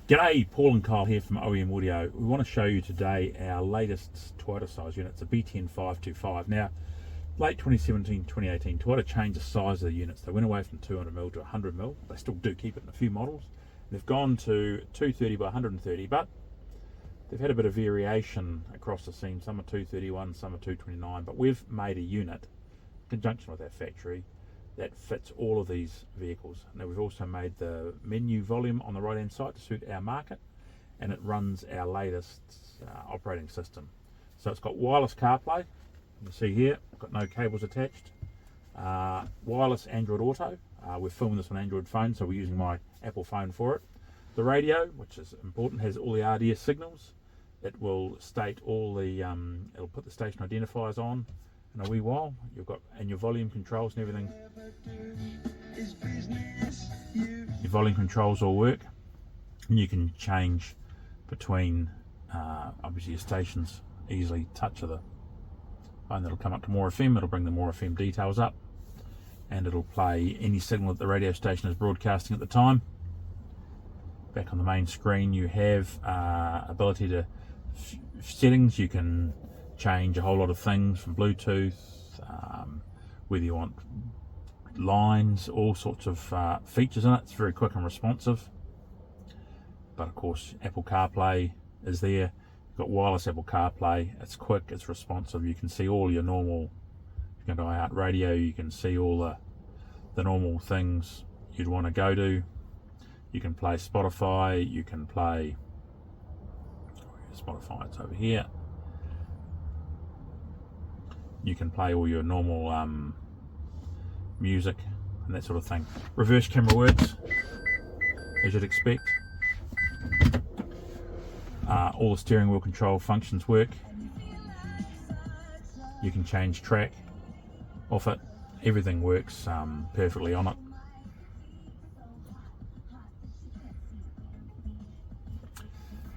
G'day, Paul and Kyle here from OEM Audio. We want to show you today our latest Toyota size unit. It's a BTN525. Now, late 2017, 2018, Toyota changed the size of the units. They went away from 200mm to 100mm. They still do keep it in a few models. They've gone to 230 by 130, but they've had a bit of variation across the seam. Some are 231, some are 229, but we've made a unit in conjunction with our factory that fits all of these vehicles. Now we've also made the menu volume on the right hand side to suit our market, and it runs our latest operating system. So it's got wireless CarPlay, you can see here, I've got no cables attached, wireless Android Auto, we're filming this on Android phone, so we're using my Apple phone for it. The radio, which is important, has all the RDS signals. It will state all the, it'll put the station identifiers on in a wee while. You've got, and your volume controls and everything. Your volume controls all work, and you can change between obviously your stations easily. Touch of the phone, that'll come up to more FM, it'll bring the more FM details up, and it'll play any signal that the radio station is broadcasting at the time. Back on the main screen you have ability to settings. You can change a whole lot of things from Bluetooth, whether you want lines, all sorts of features in it. It's very quick and responsive. But of course Apple CarPlay is there. You've got wireless Apple CarPlay. It's quick, it's responsive. You can see all your normal, you can go to iHeartRadio, you can see all the normal things you'd want to go to. You can play Spotify, you can play Spotify, it's over here. You can play all your normal music and that sort of thing. Reverse camera works, as you'd expect. All the steering wheel control functions work. You can change track off it. Everything works perfectly on it.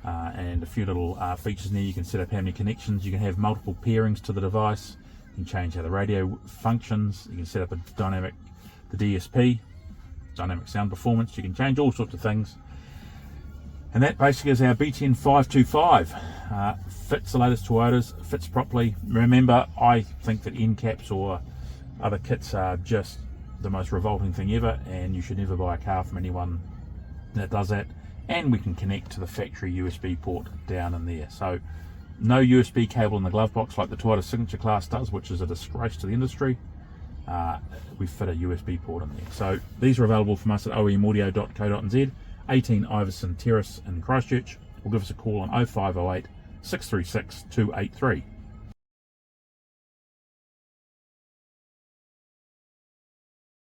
And a few little features in there. You can set up how many connections. You can have multiple pairings to the device. You can change how the radio functions. You can set up the DSP, dynamic sound performance. You can change all sorts of things. And that basically is our BTN525. Fits the latest Toyotas, fits properly. Remember, I think that end caps or other kits are just the most revolting thing ever, and you should never buy a car from anyone that does that. And we can connect to the factory USB port down in there. So no USB cable in the glove box like the Toyota Signature Class does, which is a disgrace to the industry. We fit a USB port in there. So these are available from us at oemaudio.co.nz, 18 Iverson Terrace in Christchurch, or give us a call on 0508 636 283.